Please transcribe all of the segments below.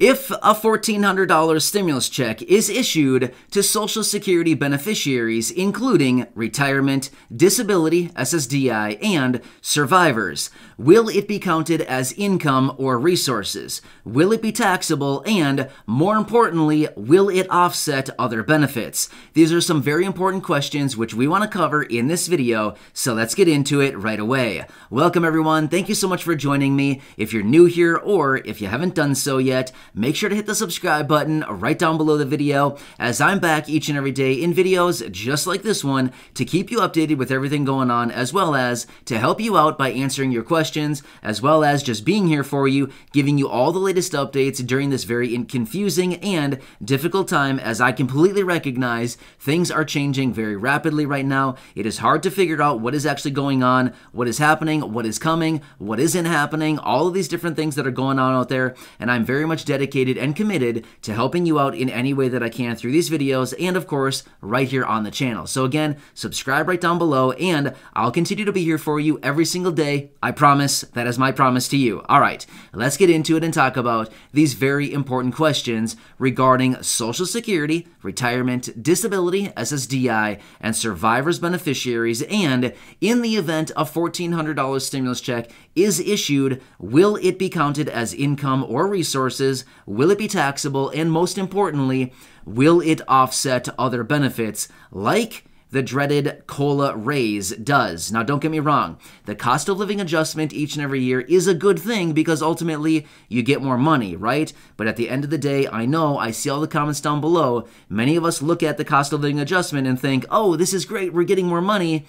If a $1,400 stimulus check is issued to Social Security beneficiaries, including retirement, disability, Ssdi, and survivors, will it be counted as income or resources? Will it be taxable? And, more importantly, will it offset other benefits? These are some very important questions which we want to cover in this video, so let's get into it right away. Welcome, everyone. Thank you so much for joining me. If you're new here or if you haven't done so yet, make sure to hit the subscribe button right down below the video, as I'm back each and every day in videos just like this one to keep you updated with everything going on, as well as to help you out by answering your questions, as well as just being here for you, giving you all the latest updates during this very confusing and difficult time, as I completely recognize things are changing very rapidly right now. It is hard to figure out what is actually going on, what is happening, what is coming, what isn't happening, all of these different things that are going on out there, and I'm very much dedicated and committed to helping you out in any way that I can through these videos and, of course, right here on the channel. So again, subscribe right down below, and I'll continue to be here for you every single day. I promise. That is my promise to you. All right, let's get into it and talk about these very important questions regarding Social Security, retirement, disability, Ssdi, and survivors beneficiaries. And in the event a $1,400 stimulus check is issued, will it be counted as income or resources? Will it be taxable? And most importantly, will it offset other benefits like the dreaded COLA raise does? Now, don't get me wrong. The cost of living adjustment each and every year is a good thing because ultimately you get more money, right? But at the end of the day, I know, I see all the comments down below. Many of us look at the cost of living adjustment and think, oh, this is great, we're getting more money.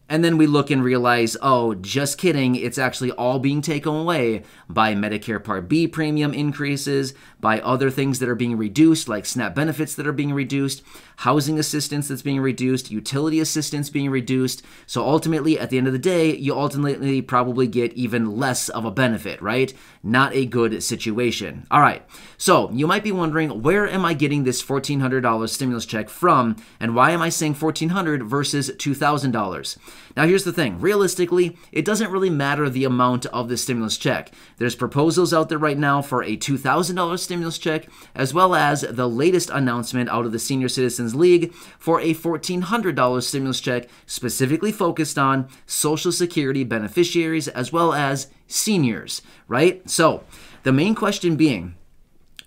And then we look and realize, oh, just kidding, it's actually all being taken away by Medicare Part B premium increases, by other things that are being reduced, like SNAP benefits that are being reduced, housing assistance that's being reduced, utility assistance being reduced. So ultimately, at the end of the day, you ultimately probably get even less of a benefit, right? Not a good situation. All right, so you might be wondering, where am I getting this $1,400 stimulus check from, and why am I saying $1,400 versus $2,000? Now, here's the thing. Realistically, it doesn't really matter the amount of the stimulus check. There's proposals out there right now for a $2,000 stimulus check, as well as the latest announcement out of the Senior Citizens League for a $1,400 stimulus check specifically focused on Social Security beneficiaries as well as seniors, right? So, the main question being,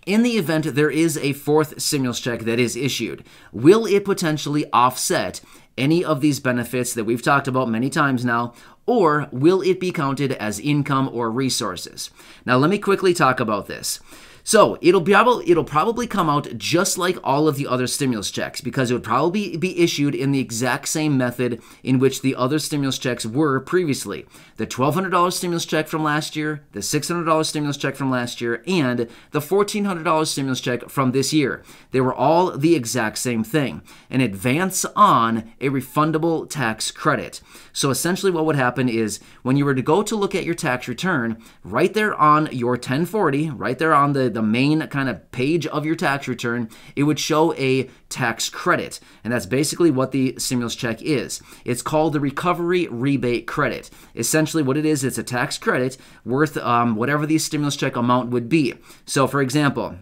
in the event there is a fourth stimulus check that is issued, will it potentially offset any of these benefits that we've talked about many times now, or will it be counted as income or resources? Now, let me quickly talk about this. So it'll probably come out just like all of the other stimulus checks, because it would probably be issued in the exact same method in which the other stimulus checks were previously. The $1,200 stimulus check from last year, the $600 stimulus check from last year, and the $1,400 stimulus check from this year. They were all the exact same thing, an advance on a refundable tax credit. So essentially what would happen is when you were to go to look at your tax return, right there on your 1040, right there on the main kind of page of your tax return, it would show a tax credit. And that's basically what the stimulus check is. It's called the Recovery Rebate Credit. Essentially what it is, it's a tax credit worth whatever the stimulus check amount would be. So for example,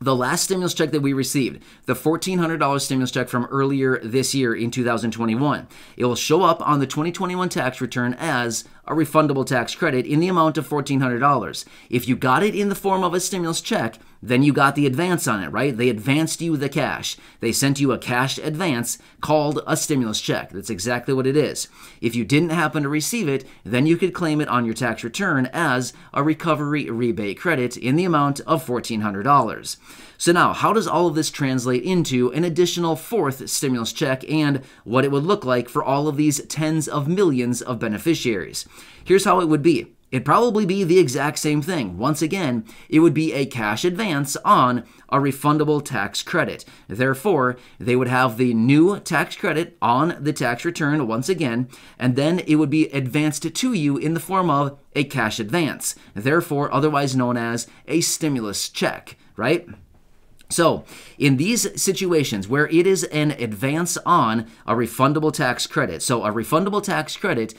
the last stimulus check that we received, the $1,400 stimulus check from earlier this year in 2021, it will show up on the 2021 tax return as a refundable tax credit in the amount of $1,400. If you got it in the form of a stimulus check, then you got the advance on it, right? They advanced you the cash. They sent you a cash advance called a stimulus check. That's exactly what it is. If you didn't happen to receive it, then you could claim it on your tax return as a recovery rebate credit in the amount of $1,400. So now, how does all of this translate into an additional fourth stimulus check and what it would look like for all of these tens of millions of beneficiaries? Here's how it would be. It'd probably be the exact same thing. Once again, it would be a cash advance on a refundable tax credit. Therefore, they would have the new tax credit on the tax return once again, and then it would be advanced to you in the form of a cash advance. Therefore, otherwise known as a stimulus check, right? So, in these situations where it is an advance on a refundable tax credit, so a refundable tax credit,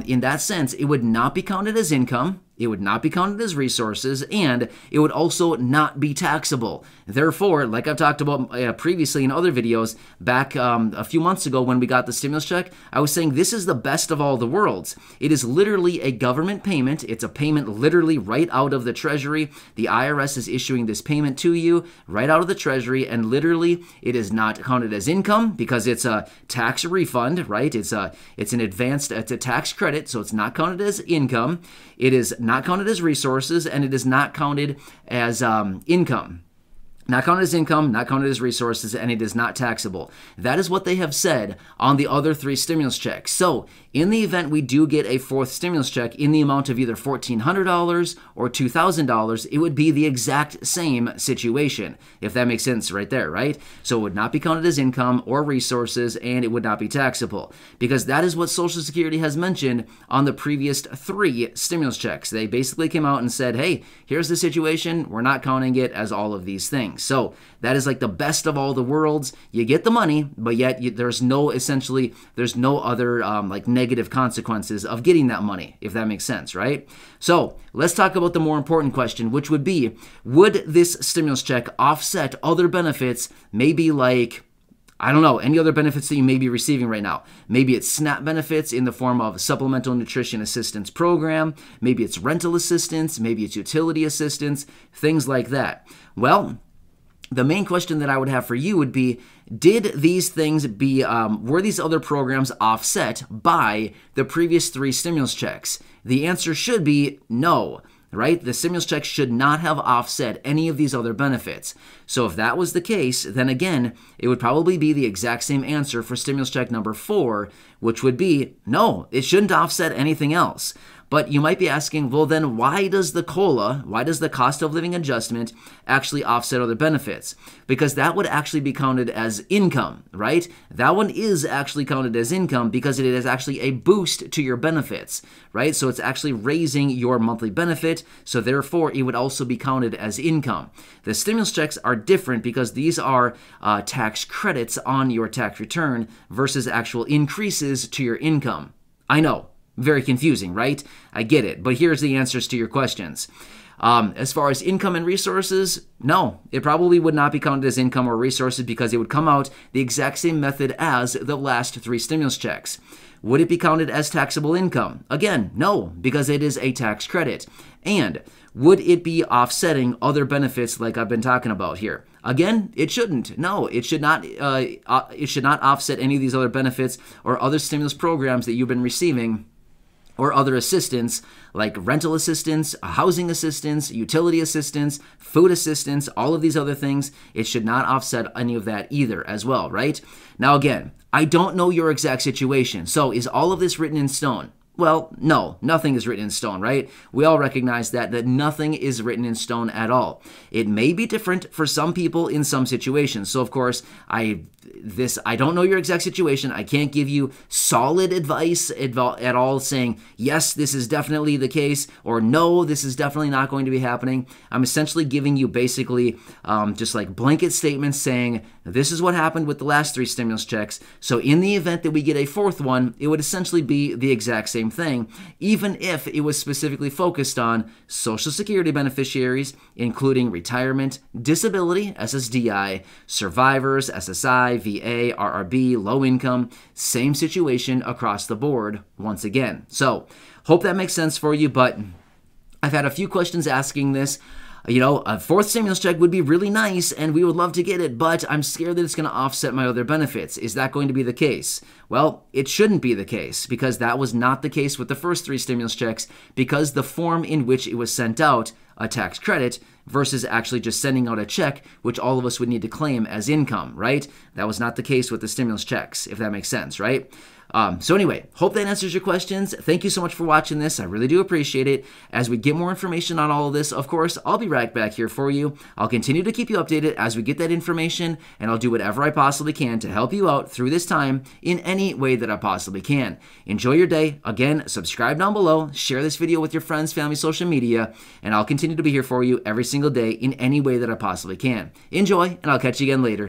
in that sense, it would not be counted as income. it would not be counted as resources, and it would also not be taxable. Therefore, like I've talked about previously in other videos, back a few months ago when we got the stimulus check, I was saying this is the best of all the worlds. It is literally a government payment. It's a payment literally right out of the Treasury. The IRS is issuing this payment to you right out of the Treasury, and literally it is not counted as income because it's a tax refund, right? It's an advanced, it's a tax credit, so it's not counted as income. It is not counted as resources, and it is not counted as income. Not counted as income, not counted as resources, and it is not taxable. That is what they have said on the other 3 stimulus checks. So, in the event we do get a 4th stimulus check in the amount of either $1,400 or $2,000, it would be the exact same situation, if that makes sense right there, right? So it would not be counted as income or resources, and it would not be taxable, because that is what Social Security has mentioned on the previous 3 stimulus checks. They basically came out and said, hey, here's the situation, we're not counting it as all of these things. So that is like the best of all the worlds. You get the money, but yet there's no other like negative consequences of getting that money, if that makes sense, right? So let's talk about the more important question, which would be, would this stimulus check offset other benefits, maybe like, I don't know, any other benefits that you may be receiving right now? Maybe it's SNAP benefits in the form of a supplemental nutrition assistance program. Maybe it's rental assistance. Maybe it's utility assistance, things like that. Well, the main question that I would have for you would be, did these things were these other programs offset by the previous 3 stimulus checks? The answer should be no, right? The stimulus check should not have offset any of these other benefits. So if that was the case, then again, it would probably be the exact same answer for stimulus check number 4, which would be, no, it shouldn't offset anything else. But you might be asking, well, then why does the COLA, why does the cost of living adjustment actually offset other benefits? Because that would actually be counted as income, right? That one is actually counted as income because it is actually a boost to your benefits, right? So it's actually raising your monthly benefit, so therefore it would also be counted as income. The stimulus checks are different because these are tax credits on your tax return versus actual increases to your income. I know. Very confusing, right? I get it, but here's the answers to your questions. As far as income and resources, no, it probably would not be counted as income or resources because it would come out the exact same method as the last 3 stimulus checks. Would it be counted as taxable income? Again, no, because it is a tax credit. And would it be offsetting other benefits like I've been talking about here? Again, it shouldn't. No, it should not. It should not offset any of these other benefits or other stimulus programs that you've been receiving, or other assistance like rental assistance, housing assistance, utility assistance, food assistance, all of these other things. It should not offset any of that either as well, right? Now again, I don't know your exact situation, so is all of this written in stone? Well, no, nothing is written in stone, right? We all recognize that nothing is written in stone at all. It may be different for some people in some situations. So of course, I don't know your exact situation. I can't give you solid advice at all saying, yes, this is definitely the case, or no, this is definitely not going to be happening. I'm essentially giving you basically just like blanket statements saying, this is what happened with the last 3 stimulus checks. So in the event that we get a 4th one, it would essentially be the exact same thing, even if it was specifically focused on Social Security beneficiaries, including retirement, disability, SSDI, survivors, SSI, VA, RRB, low income, same situation across the board once again. So, hope that makes sense for you, but I've had a few questions asking this. You know, a 4th stimulus check would be really nice and we would love to get it, but I'm scared that it's going to offset my other benefits. Is that going to be the case? Well, it shouldn't be the case because that was not the case with the first 3 stimulus checks because the form in which it was sent out, a tax credit, versus actually just sending out a check, which all of us would need to claim as income, right? That was not the case with the stimulus checks, if that makes sense, right? So anyway, hope that answers your questions. Thank you so much for watching this. I really do appreciate it. As we get more information on all of this, of course, I'll be right back here for you. I'll continue to keep you updated as we get that information, and I'll do whatever I possibly can to help you out through this time in any way that I possibly can. Enjoy your day. Again, subscribe down below, share this video with your friends, family, social media, and I'll continue to be here for you every single day in any way that I possibly can. Enjoy, and I'll catch you again later.